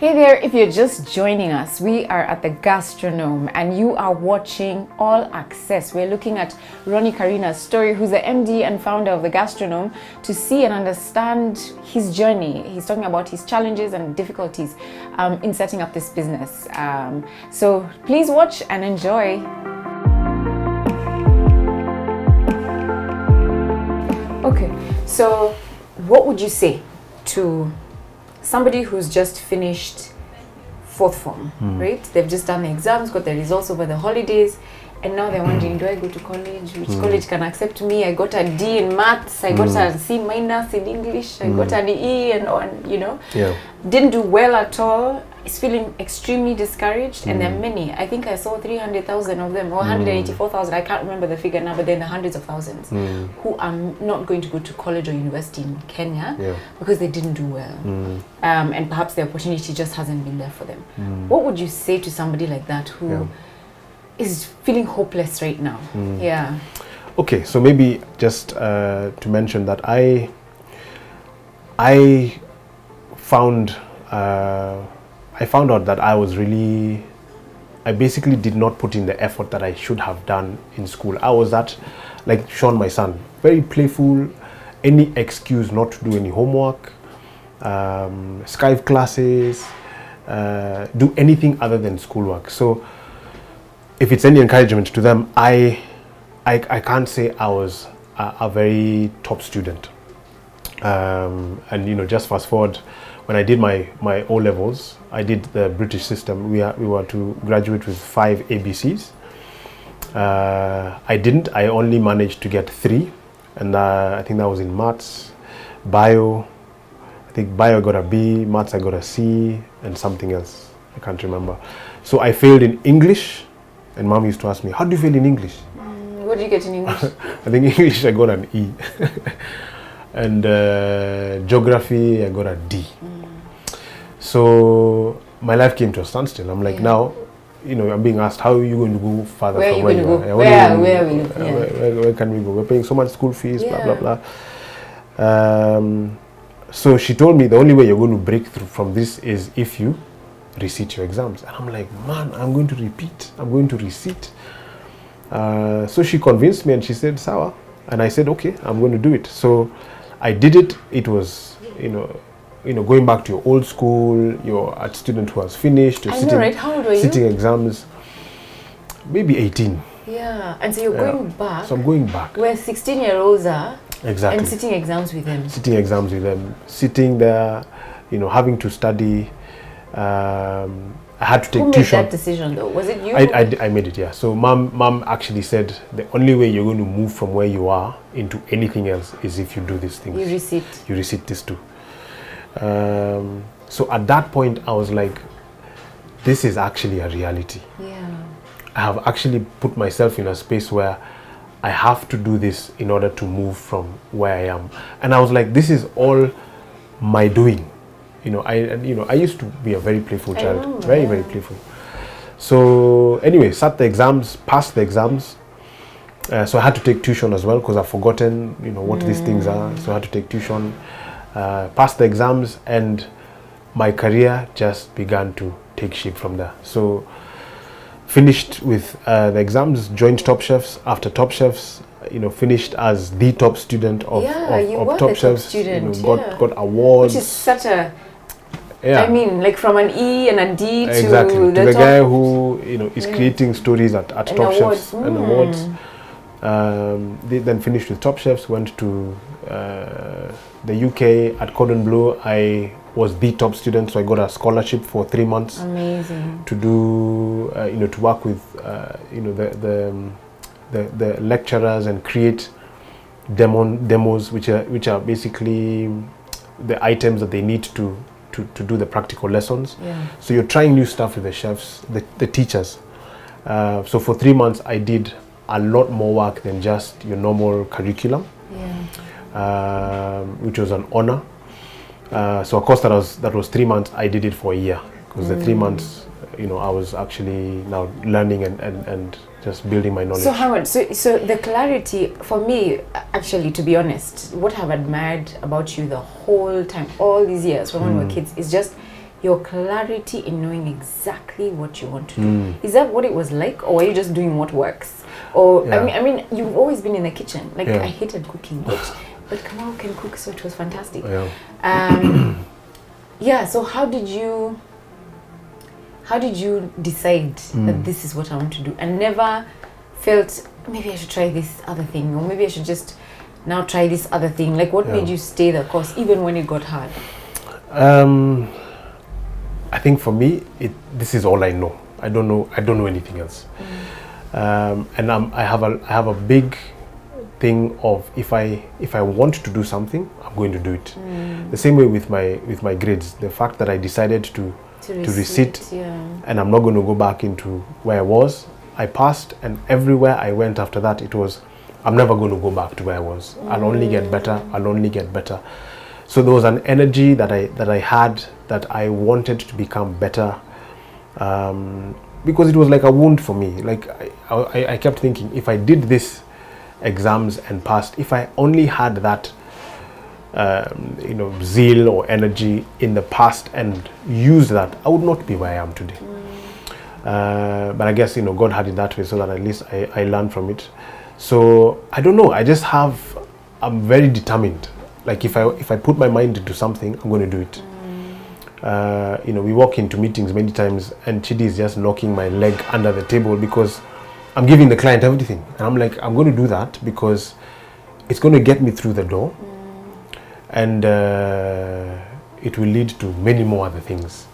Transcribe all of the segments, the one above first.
Hey there, if you're just joining us, we are at the Gastronome and you are watching All Access. We're looking at Roni Karina's story, who's the MD and founder of the Gastronome, to see and understand his journey. He's talking about his challenges and difficulties in setting up this business. So please watch and enjoy. Okay, so what would you say to somebody who's just finished fourth form, right? They've just done the exams, got the results over the holidays, and now they're wondering, do I go to college? Which college can accept me? I got a D in maths, I got a C minus in English, I got an E and on, you know? Yeah. Didn't do well at all, is feeling extremely discouraged, and there are many. I think I saw 300,000 of them, or 184,000, I can't remember the figure now, but then the hundreds of thousands who are not going to go to college or university in Kenya because they didn't do well. And perhaps the opportunity just hasn't been there for them. What would you say to somebody like that who is feeling hopeless right now? Yeah. Okay, so maybe just to mention that I found out that I basically did not put in the effort that I should have done in school. I was that, like Sean, my son, very playful, any excuse not to do any homework, Skype classes, do anything other than schoolwork. So if it's any encouragement to them, I can't say I was a very top student. And you know, just fast forward, when I did my OLevels, I did the British system. We were to graduate with 5 ABCs. I didn't. I only managed to get 3, and I think that was in maths, bio. I think bio I got a B, maths I got a C, and something else. I can't remember. So I failed in English, and Mom used to ask me, "How do you fail in English?" What did you get in English? I think English I got an E. And geography I got a D. So my life came to a standstill. I'm like, now, you know, I'm being asked, how are you going to go further from where you are? Where can we go? We're paying so much school fees, blah, blah, blah. So she told me the only way you're going to break through from this is if you resit your exams. And I'm like, man, I'm going to repeat. I'm going to resit. So she convinced me and she said, Sawa. And I said, okay, I'm going to do it. So I did it. It was, you know, going back to your old school, you're a student who has finished, you're How old were you? sitting exams, maybe 18. Yeah, and so you're going back. So I'm going back. Where 16-year-olds are. Exactly. And sitting exams with them. Sitting exams with them. Sitting there, you know, having to study. I had to take tuition. Who made that decision though? Was it you? I made it, yeah. So mom actually said the only way you're going to move from where you are into anything else is if you do these things. You resit. You resit this too. So at that point I was like, this is actually a reality. Yeah. I have actually put myself in a space where I have to do this in order to move from where I am. And I was like, this is all my doing. You know, I used to be a very playful child, very playful. So anyway, sat the exams, passed the exams. So I had to take tuition as well because I've forgotten, you know, what these things are. So I had to take tuition, passed the exams, and my career just began to take shape from there. So finished with the exams, joined Top Chefs. After Top Chefs, you know, finished as the top student of Top Chefs. You know, got awards. Which is such a I mean, like from an E and a D to the top guy who, you know, is creating stories at Top Chefs and awards. They then finished with Top Chefs, went to the UK at Cordon Bleu. I was the top student, so I got a scholarship for 3 months. Amazing. To do, you know, to work with, you know, the lecturers and create demos, which are basically the items that they need to do the practical lessons. So you're trying new stuff with the chefs, the teachers. So for 3 months I did a lot more work than just your normal curriculum, which was an honor. So of course that was 3 months. I did it for a year because the 3 months, you know, I was actually now learning and just building my knowledge. So Howard, so the clarity for me, actually, to be honest, what I've admired about you the whole time, all these years from when we were kids, is just your clarity in knowing exactly what you want to do. Is that what it was like, or are you just doing what works? Or I mean, you've always been in the kitchen. Like I hated cooking, but Kamal can cook, so it was fantastic. So how did you decide that this is what I want to do, and never felt maybe I should try this other thing, or maybe I should just now try this other thing? Like, what made you stay the course even when it got hard? I think for me, this is all I know. I don't know anything else. And I have a big thing of if I want to do something, I'm going to do it. The same way with my grades. The fact that I decided to resit, and I'm not going to go back into where I was. I passed, and everywhere I went after that, it was, I'm never going to go back to where I was. I'll only get better. I'll only get better. So there was an energy that I had, that I wanted to become better, because it was like a wound for me. Like I kept thinking, if I did this exams and passed, if I only had that zeal or energy in the past and used that, I would not be where I am today. But I guess God had it that way, so that at least I learned from it. So I don't know, I'm very determined. Like if I put my mind into something, I'm going to do it. We walk into meetings many times, and Chidi is just knocking my leg under the table because I'm giving the client everything, and I'm like, I'm going to do that because it's going to get me through the door, and it will lead to many more other things.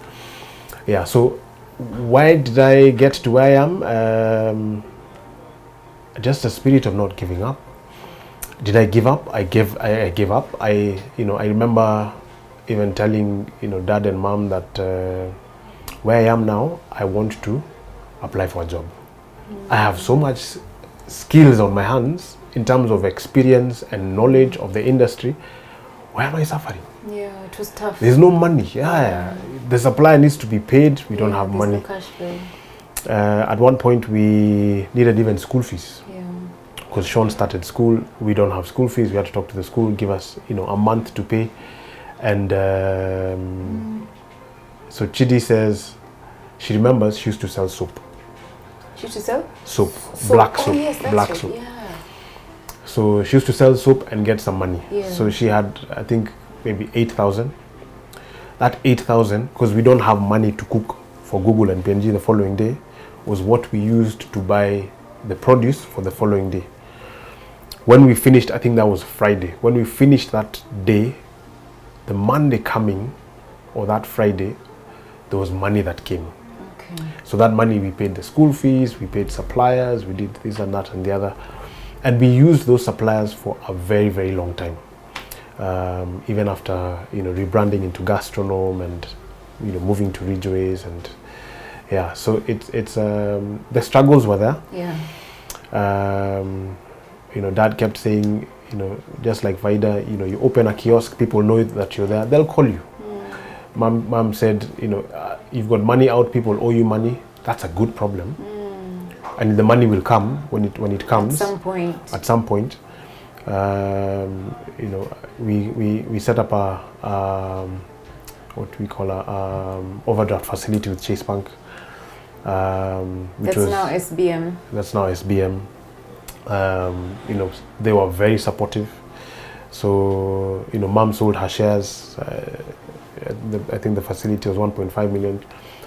Yeah. So why did I get to where I am? Just a spirit of not giving up. Did I give up? I gave up. I remember even telling dad and mom that where I am now, I want to apply for a job. I have so much skills on my hands in terms of experience and knowledge of the industry. Why am I suffering? Yeah, it was tough. There's no money. The supplier needs to be paid. We don't have money. No cash flow. At one point, we needed even school fees. Because Sean started school, we don't have school fees. We had to talk to the school, give us a month to pay, and so Chidi says she remembers she used to sell soap. She used to sell soap, black soap, yes, that's black right. soap. Yeah. So she used to sell soap and get some money. Yeah. So she had, I think, maybe 8,000. That 8,000, because we don't have money to cook for Google and PNG the following day, was what we used to buy the produce for the following day. When we finished, I think that was Friday. When we finished that day, the Monday coming, or that Friday, there was money that came. Okay. So that money, we paid the school fees, we paid suppliers, we did this and that and the other. And we used those suppliers for a very, very long time. Even after, rebranding into Gastronome and, moving to Ridgeways and, so it's the struggles were there. Yeah. Dad kept saying, just like Vida, you open a kiosk, people know that you're there, they'll call you. Mom said, you've got money out, people owe you money. That's a good problem. And the money will come when it comes. At some point. We set up what we call a overdraft facility with Chase Bank. That's now SBM. That's now SBM. They were very supportive. So, Mom sold her shares. I think the facility was 1.5 million.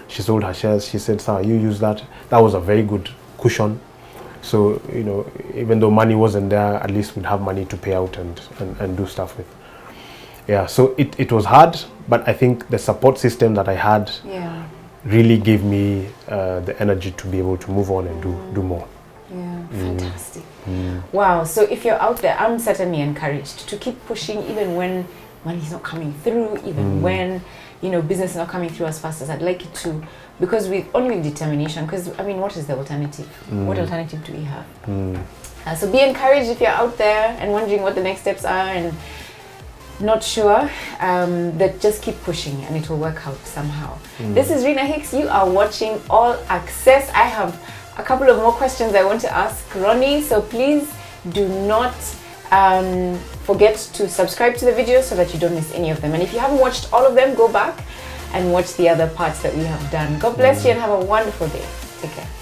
She sold her shares. She said, "Sir, you use that." That was a very good cushion. So, even though money wasn't there, at least we'd have money to pay out and do stuff with. Yeah, so it was hard, but I think the support system that I had really gave me the energy to be able to move on and do more. Yeah, fantastic. Wow, so if you're out there, I'm certainly encouraged to keep pushing even when money's not coming through, even when, business is not coming through as fast as I'd like it to, because only with determination, because, what is the alternative? What alternative do we have? So be encouraged if you're out there and wondering what the next steps are and not sure, that just keep pushing and it will work out somehow. This is Rina Hicks. You are watching All Access. I have a couple of more questions I want to ask Roni, so please do not forget to subscribe to the video so that you don't miss any of them. And if you haven't watched all of them, go back and watch the other parts that we have done. God bless you and have a wonderful day. Take care.